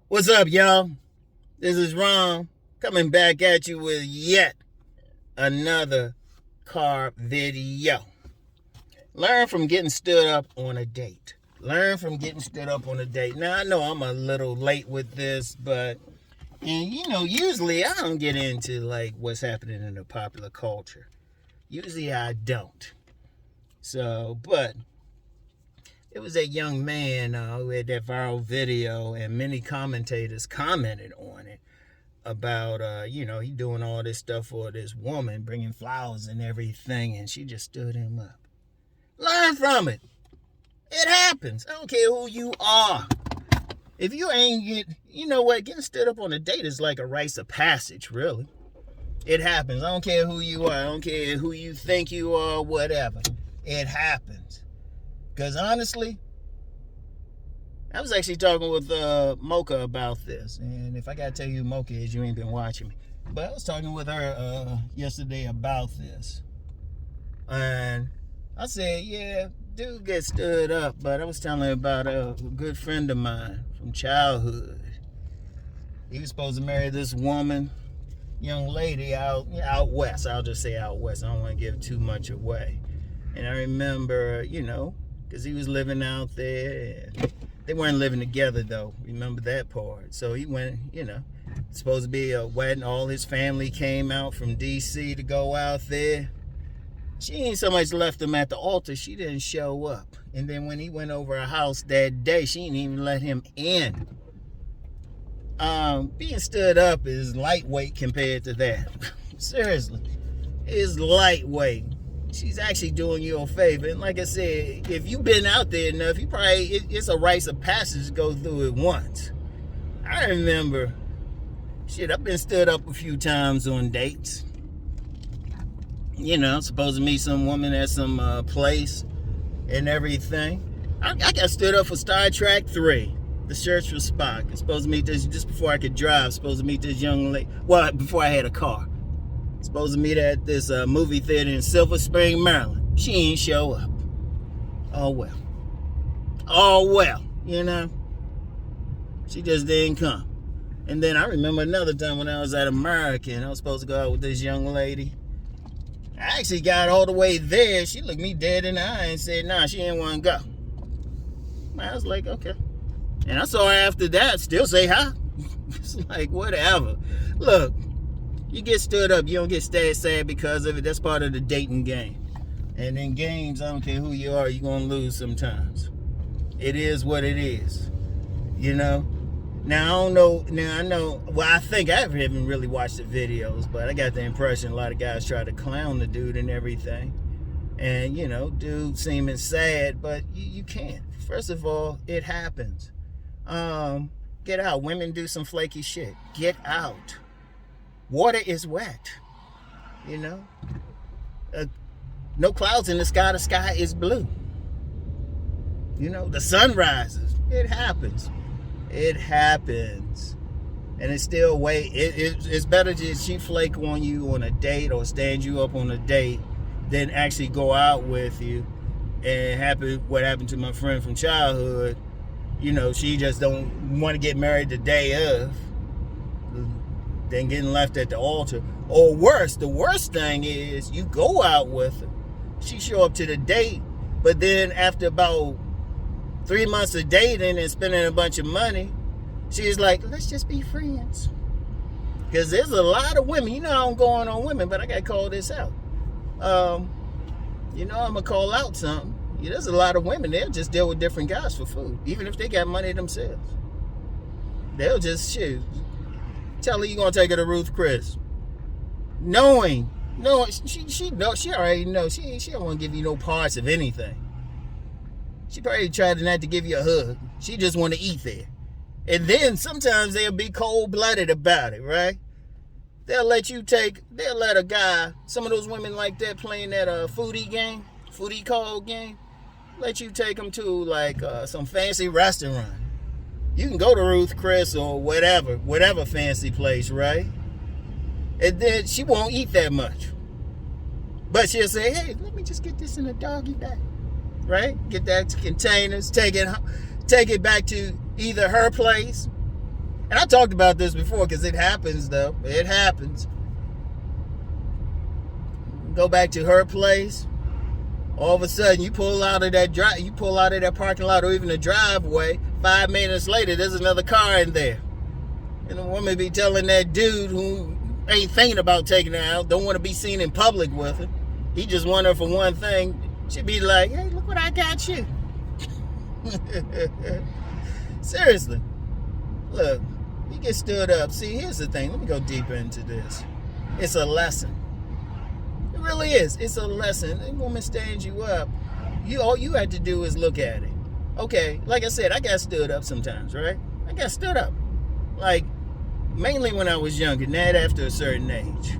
What's up, y'all? This is Rom coming back at you with yet another car video. Learn from getting stood up on a date. Learn from getting stood up on a date. Now, I know I'm a little late with this, but usually I don't get into like what's happening in the popular culture. Usually I don't. But it was a young man who had that viral video, and many commentators commented on it about, he doing all this stuff for this woman, bringing flowers and everything, and she just stood him up. Learn from it. It happens. I don't care who you are. If you ain't getting stood up on a date is like a rites of passage, really. It happens. I don't care who you are. I don't care who you think you are, whatever. It happens. Because honestly, I was actually talking with Mocha about this. And if I got to tell you who Mocha is, you ain't been watching me. But I was talking with her yesterday about this. And I said, yeah, dude gets stood up. But I was telling her about a good friend of mine from childhood. He was supposed to marry this woman, young lady out west. I'll just say out west. I don't want to give too much away. And I remember, because he was living out there. And they weren't living together, though. Remember that part. So he went, supposed to be a wedding. All his family came out from D.C. to go out there. She ain't so much left him at the altar. She didn't show up. And then when he went over her house that day, she didn't even let him in. Being stood up is lightweight compared to that. Seriously. It's lightweight. She's actually doing you a favor. And like I said, if you've been out there enough, it's a rites of passage to go through it once. I remember, I've been stood up a few times on dates. Supposed to meet some woman at some place and everything. I got stood up for Star Trek 3, The Search for Spock. I was supposed to meet this just before I could drive. Supposed to meet this young lady. Well, before I had a car. Supposed to meet her at this movie theater in Silver Spring, Maryland. She ain't show up. Oh well. She just didn't come. And then I remember another time when I was at American. I was supposed to go out with this young lady. I actually got all the way there. She looked me dead in the eye and said, nah, she didn't want to go. I was like, okay. And I saw her after that, still say hi. It's like, whatever. Look. You get stood up, you don't get sad because of it. That's part of the dating game. And in games, I don't care who you are, you're going to lose sometimes. It is what it is. Now, I don't know. Now, I know. Well, I think I haven't really watched the videos, but I got the impression a lot of guys try to clown the dude and everything. And, dude seeming sad, but you can't. First of all, it happens. Get out. Women do some flaky shit. Get out. Water is wet, no clouds in the sky is blue. The sun rises. It happens. And it's still it's better to she flake on you on a date or stand you up on a date than actually go out with you. And what happened to my friend from childhood, she just don't want to get married the day of. Than getting left at the altar. Or worse, the worst thing is you go out with her. She show up to the date, but then after about 3 months of dating and spending a bunch of money, she's like, let's just be friends. Because there's a lot of women, I don't go on women, but I got to call this out. I'm going to call out something. There's a lot of women, they'll just deal with different guys for food, even if they got money themselves. They'll just shoot. Tell her you're gonna take her to Ruth Chris. Knowing, she already knows. She don't want to give you no parts of anything. She probably tried not to give you a hug. She just want to eat there. And then sometimes they'll be cold-blooded about it, right? They'll let a guy, some of those women like that playing that foodie call game, let you take them to like some fancy restaurant. You can go to Ruth Chris or whatever fancy place, right? And then she won't eat that much. But she'll say, hey, let me just get this in a doggy bag, right? Get that to containers, take it back to either her place And I talked about this before because it happens, though. It happens. Go back to her place. All of a sudden, you pull out of that parking lot or even the driveway. 5 minutes later, there's another car in there. And the woman be telling that dude who ain't thinking about taking her out, don't want to be seen in public with her. He just want her for one thing. She'd be like, hey, look what I got you. Seriously. Look, you get stood up. See, here's the thing. Let me go deeper into this. It's a lesson. It really is. It's a lesson. A woman stands you up. All you have to do is look at it. Okay, like I said, I got stood up sometimes, right? I got stood up. Like, mainly when I was younger, not after a certain age.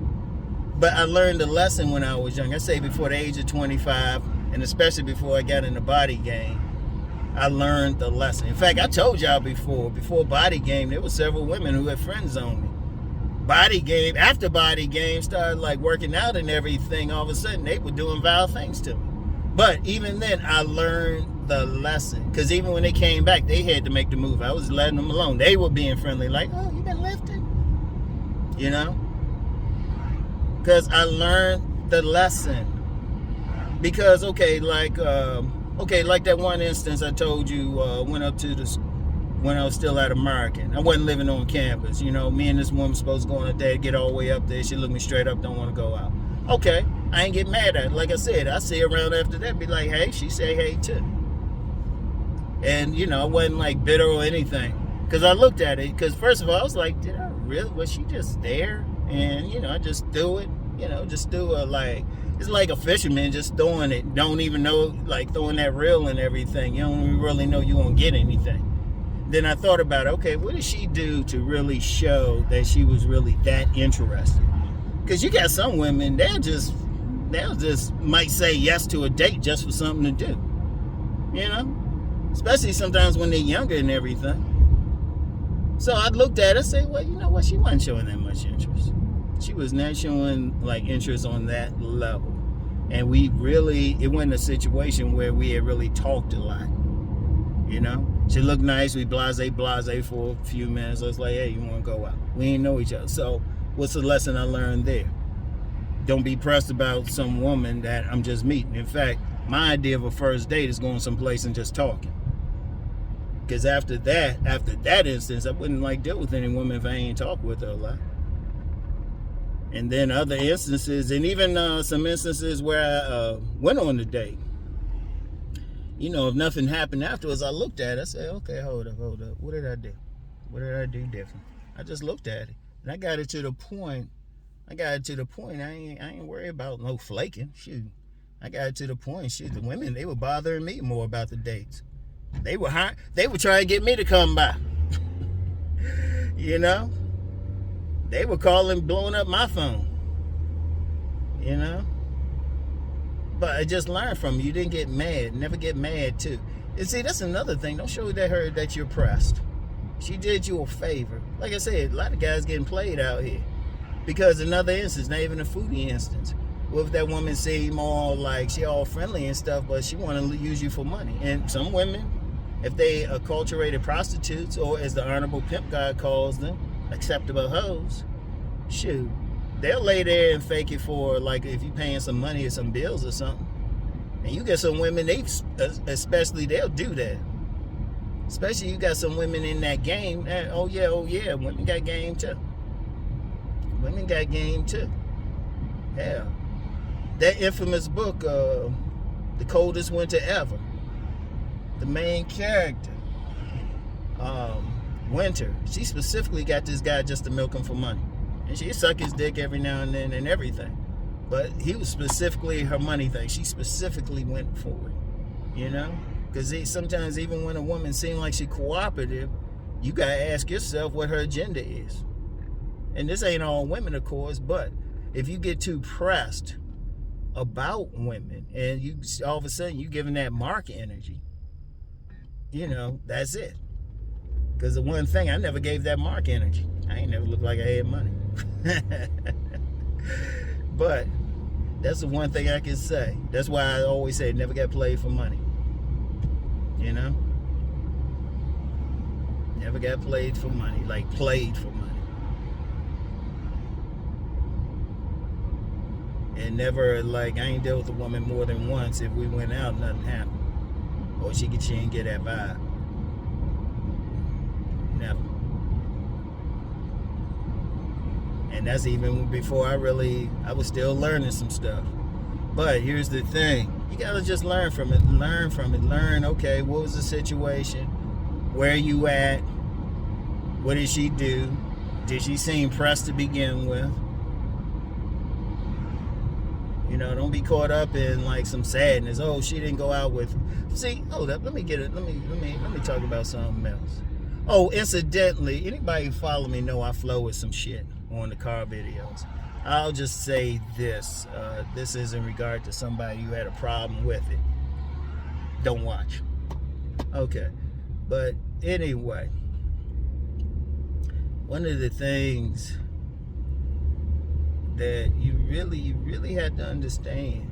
But I learned a lesson when I was young. I say before the age of 25, and especially before I got in the body game, I learned the lesson. In fact, I told y'all before body game, there were several women who had friends on me. Body game, after body game, started like working out and everything, all of a sudden they were doing vile things to me. But even then, I learned the lesson. Because even when they came back, they had to make the move. I was letting them alone. They were being friendly, like, oh, you been lifting? You know? Because I learned the lesson. Because, like that one instance I told you, when I was still at American. I wasn't living on campus. You know, me and this woman supposed to go on a date, get all the way up there. She looked me straight up, don't want to go out. Okay, I ain't get mad at it. Like I said, I see her around after that, be like, hey, she say hey too. And, you know, I wasn't like bitter or anything. Because I looked at it, because first of all, I was like, did I really, was she just there? And, you know, I just threw it, you know, just threw it like, it's like a fisherman just throwing it, don't even know, like throwing that reel and everything. You don't even really know you won't get anything. Then I thought about, okay, what did she do to really show that she was really that interested? Because you got some women, they'll just might say yes to a date just for something to do. You know? Especially sometimes when they're younger and everything. So I looked at her and said, well, you know what? She wasn't showing that much interest. She was not showing like interest on that level. And it wasn't a situation where we had really talked a lot. You know? She looked nice. We blase for a few minutes. I was like, hey, you want to go out? We ain't know each other. So what's the lesson I learned there? Don't be pressed about some woman that I'm just meeting. In fact, my idea of a first date is going someplace and just talking. Because after that instance, I wouldn't like deal with any woman if I ain't talk with her a lot. And then other instances, and even some instances where I went on the date. You know, if nothing happened afterwards, I looked at it. I said, okay, hold up. What did I do? What did I do different? I just looked at it. And I got it to the point. I ain't worried about no flaking. Shoot. I got it to the point. Shoot, the women, they were bothering me more about the dates. They were trying to get me to come by. You know? They were calling, blowing up my phone. You know? But I just learned from you. You didn't get mad. Never get mad, too. And see, that's another thing. Don't show her that you're pressed. She did you a favor. Like I said, a lot of guys getting played out here. Because another instance, not even a foodie instance. What if that woman seem all like she all friendly and stuff, but she want to use you for money? And some women, if they acculturated prostitutes, or as the Honorable Pimp guy calls them, acceptable hoes, shoot, they'll lay there and fake it for, like, if you paying some money or some bills or something. And you get some women, they'll do that. Especially you got some women in that game. Oh yeah, women got game too. Women got game too. Hell, that infamous book, The Coldest Winter Ever. The main character, Winter, she specifically got this guy just to milk him for money. And she'd suck his dick every now and then and everything. But he was specifically her money thing. She specifically went for it, you know? Because sometimes even when a woman seems like she's cooperative, you got to ask yourself what her agenda is. And this ain't all women, of course, but if you get too pressed about women and you all of a sudden you giving that Mark energy, you know, that's it. Because the one thing, I never gave that Mark energy. I ain't never looked like I had money. But that's the one thing I can say. That's why I always say never got played for money. You know? Never got played for money, like played for money. And never, like, I ain't dealt with a woman more than once. If we went out, nothing happened. Or she didn't get that vibe. Never. And that's even before I was still learning some stuff. But here's the thing. You gotta just learn from it. Learn, okay, what was the situation? Where you at? What did she do? Did she seem pressed to begin with? You know, don't be caught up in like some sadness. Oh, she didn't go out with. See, hold up. Let me talk about something else. Oh, incidentally, anybody who follow me know I flow with some shit on the car videos. I'll just say this. This is in regard to somebody who had a problem with it. Don't watch. Okay. But anyway, one of the things that you really had to understand,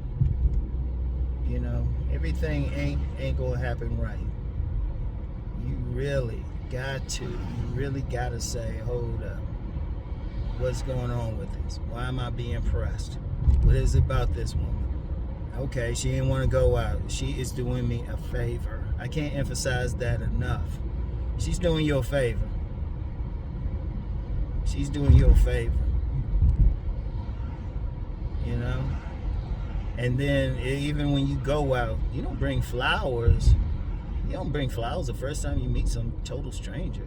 you know, everything ain't gonna happen right. You really got to say, hold up, what's going on with this? Why am I being pressed? What is it about this woman? Okay, she didn't want to go out. She is doing me a favor. I can't emphasize that enough. She's doing you a favor. She's doing you a favor. You know? And then even when you go out, you don't bring flowers. You don't bring flowers the first time you meet some total stranger.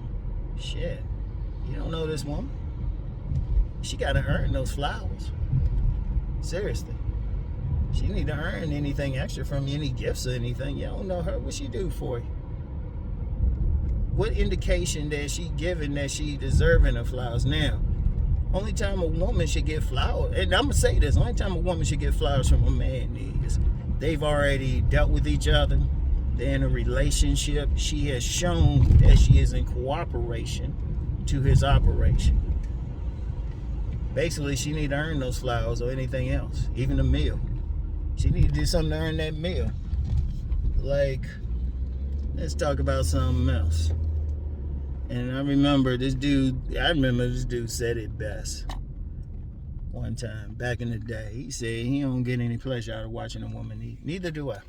Shit. You don't know this woman. She got to earn those flowers. Seriously. She need to earn anything extra from you, any gifts or anything. You don't know her. What she do for you? What indication that she giving that she deserving of flowers? Now, only time a woman should get flowers, and I'm going to say this, only time a woman should get flowers from a man is they've already dealt with each other. They're in a relationship. She has shown that she is in cooperation to his operation. Basically, she need to earn those flowers or anything else, even a meal. She need to do something to earn that meal. Like, let's talk about something else. And I remember this dude said it best one time back in the day. He said he don't get any pleasure out of watching a woman eat. Neither do I.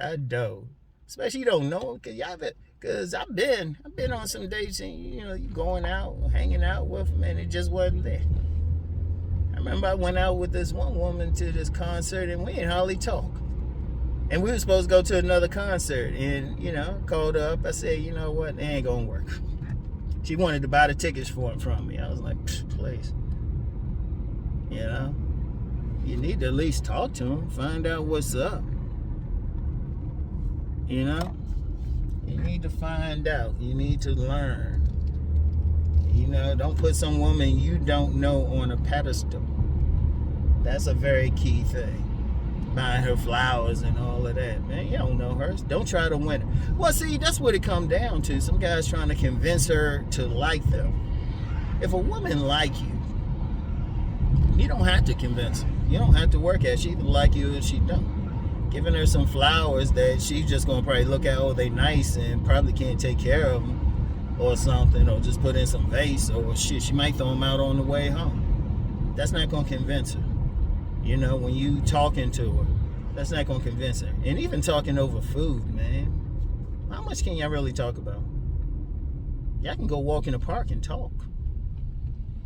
I don't. Especially you don't know, because I've been on some dates and you know, you going out, hanging out with them, and it just wasn't there. I remember I went out with this one woman to this concert and we didn't hardly talk. And we were supposed to go to another concert. And, you know, called her up. I said, you know what? It ain't going to work. She wanted to buy the tickets from me. I was like, please. You know? You need to at least talk to him. Find out what's up. You know? You need to find out. You need to learn. You know, don't put some woman you don't know on a pedestal. That's a very key thing. Buying her flowers and all of that. Man, you don't know her. Don't try to win her. Well, see, that's what it comes down to. Some guys trying to convince her to like them. If a woman like you, you don't have to convince her. You don't have to work at it. She either like you or she don't. Giving her some flowers that she's just going to probably look at, oh, they nice and probably can't take care of them or something, or just put in some vase or shit. She might throw them out on the way home. That's not going to convince her. You know, when you talking to her, that's not going to convince her. And even talking over food, man. How much can y'all really talk about? Y'all can go walk in the park and talk.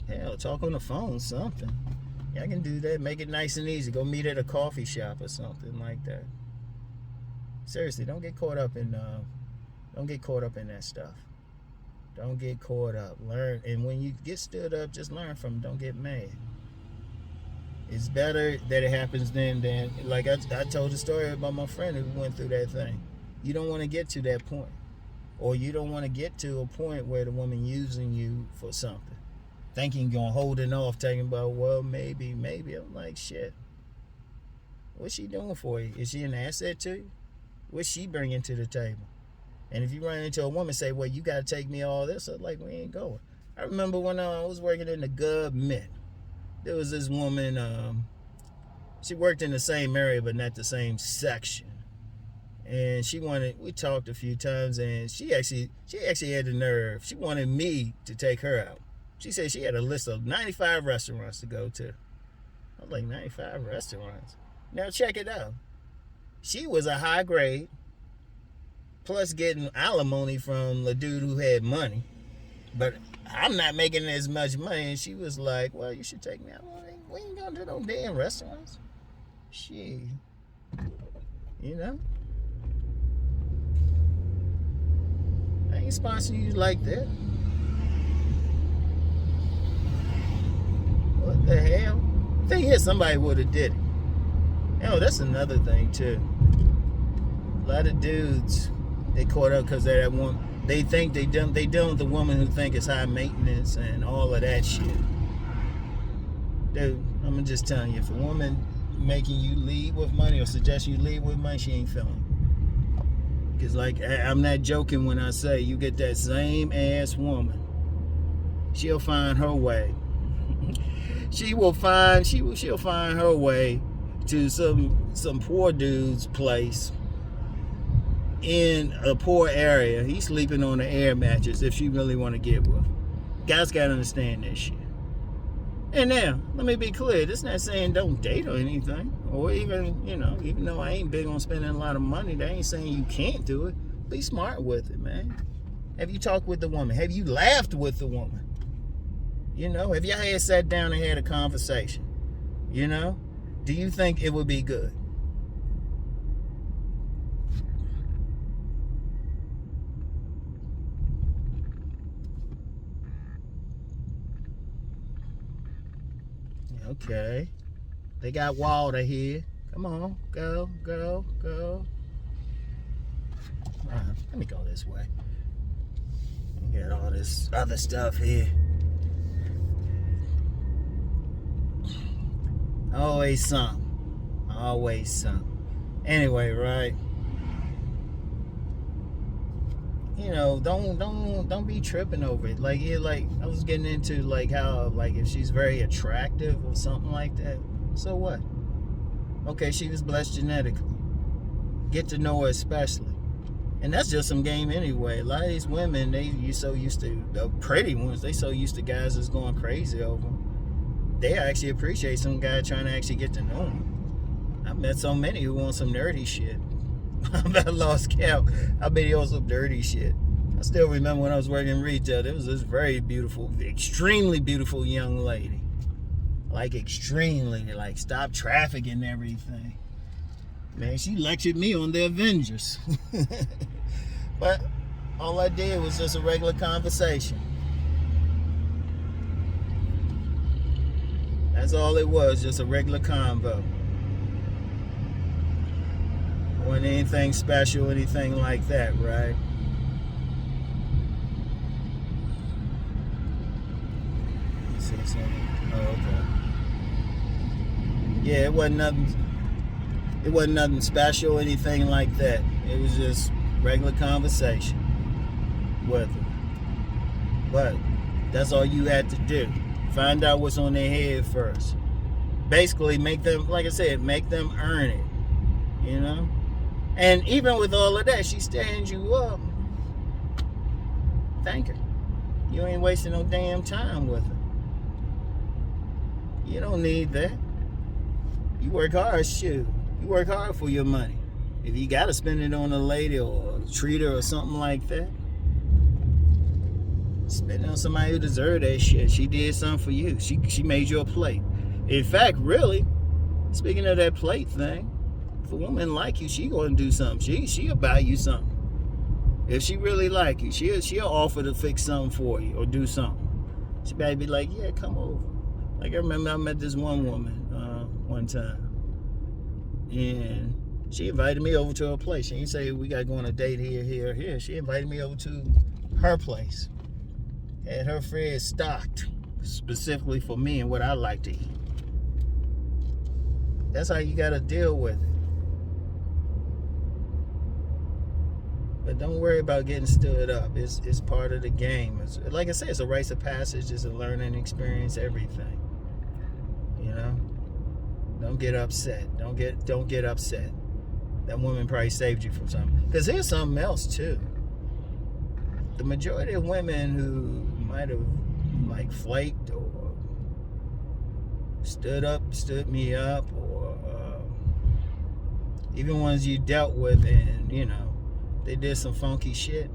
Hell, talk on the phone, something. Y'all can do that. Make it nice and easy. Go meet at a coffee shop or something like that. Seriously, don't get caught up in that stuff. Don't get caught up. Learn. And when you get stood up, just learn from it. Don't get mad. It's better that it happens then than, like I told the story about my friend who went through that thing. You don't want to get to that point. Or you don't want to get to a point where the woman using you for something. Thinking you're holding off, talking about, well, maybe. I'm like, shit. What's she doing for you? Is she an asset to you? What's she bringing to the table? And if you run into a woman say, well, you got to take me all this, I'm like, we ain't going. I remember when I was working in the government, there was this woman, she worked in the same area but not the same section. And we talked a few times, and she actually had the nerve. She wanted me to take her out. She said she had a list of 95 restaurants to go to. I was like, 95 restaurants? Now check it out. She was a high grade, plus getting alimony from the dude who had money. But I'm not making as much money. And she was like, well, you should take me out. We ain't going to no damn restaurants. Shit. You know? I ain't sponsoring you like that. What the hell? The thing is, somebody would have did it. Oh, that's another thing too. A lot of dudes, they caught up because they're that one. They think they dealing with the woman who think it's high maintenance and all of that shit. Dude, I'm just telling you, if a woman making you leave with money or suggest you leave with money, she ain't feeling. Because, like, I'm not joking when I say you get that same ass woman, she'll find her way. She'll find her way to some poor dude's place in a poor area. He's sleeping on an air mattress if she really want to get with. Guys gotta understand that shit. And now, let me be clear, this not saying don't date or anything. Or even, even though I ain't big on spending a lot of money, that ain't saying you can't do it. Be smart with it, man. Have you talked with the woman? Have you laughed with the woman? Have y'all had sat down and had a conversation? Do you think it would be good? Okay. They got water here. Come on. Go. Let me go this way. Got all this other stuff here. Always something. Anyway, right? Don't be tripping over it. Like I was getting into how if she's very attractive or something like that, so what? Okay, she was blessed genetically. Get to know her especially. And that's just some game anyway. A lot of these women, you so used to, the pretty ones, they so used to guys that's going crazy over them. They actually appreciate some guy trying to actually get to know them. I met so many who want some nerdy shit. I lost count. I bet he on some dirty shit. I still remember when I was working in retail, there was this very beautiful, extremely beautiful young lady. Extremely, stop traffic and everything. Man, she lectured me on the Avengers. But all I did was just a regular conversation. That's all it was, just a regular convo. Wasn't anything special, anything like that, right? See something? Oh, okay. Yeah, it wasn't nothing special, anything like that. It was just regular conversation with her. But that's all you had to do. Find out what's on their head first. Basically, make them, like I said, make them earn it. And even with all of that, she stands you up. Thank her. You ain't wasting no damn time with her. You don't need that. You work hard, shoot. You work hard for your money. If you gotta spend it on a lady or treat her or something like that, spend it on somebody who deserved that shit. She did something for you. She made you a plate. In fact, really, speaking of that plate thing, if a woman like you, she gonna do something. She'll buy you something. If she really like you, she'll offer to fix something for you or do something. She better be like, yeah, come over. I remember I met this one woman one time, and she invited me over to her place. She didn't say we got to go on a date here. She invited me over to her place. Had her fridge stocked specifically for me and what I like to eat. That's how you got to deal with it. But don't worry about getting stood up. It's part of the game. Like I said, it's a rite of passage. It's a learning experience. Everything. Don't get upset. Don't get upset. that woman probably saved you from something. Because here's something else too. The majority of women who might have like flaked or stood me up, or even ones you dealt with and, you know, they did some funky shit.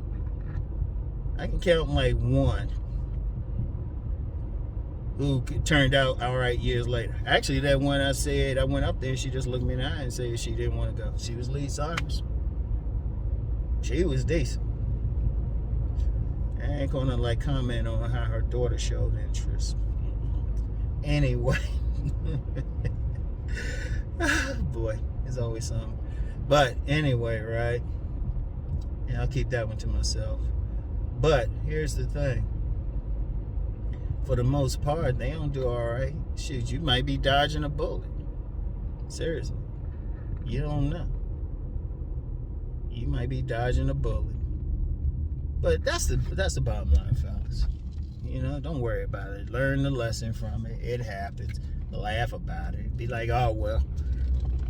I can count like one who turned out all right years later. Actually, that one I said, I went up there and she just looked me in the eye and said she didn't want to go. She was Lee Cyrus. She was decent. I ain't gonna like comment on how her daughter showed interest. Anyway. Boy, there's always something. But anyway, right? And I'll keep that one to myself. But here's the thing. For the most part, they don't do all right. Shoot, you might be dodging a bullet. Seriously. You don't know. You might be dodging a bullet. But that's the bottom line, fellas. You know, don't worry about it. Learn the lesson from it. It happens. Laugh about it. Be like, oh, well,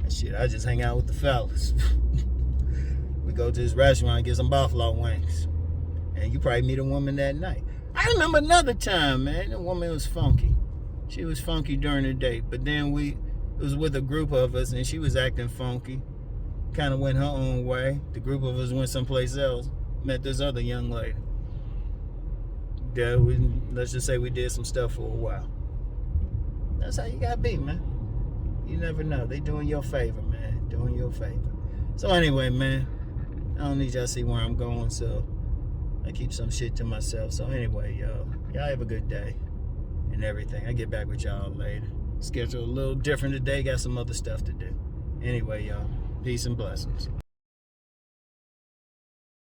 shit, I just hang out with the fellas. We go to this restaurant and get some buffalo wings. And you probably meet a woman that night. I remember another time, man. The woman was funky. She was funky during the day. But then it was with a group of us, and she was acting funky. Kind of went her own way. The group of us went someplace else. Met this other young lady. Let's just say we did some stuff for a while. That's how you gotta be, man. You never know. They doing your favor, man. Doing your favor. So anyway, man, I don't need y'all to see where I'm going, so I keep some shit to myself. So anyway, y'all have a good day and everything. I get back with y'all later. Schedule a little different today. Got some other stuff to do. Anyway, y'all, peace and blessings.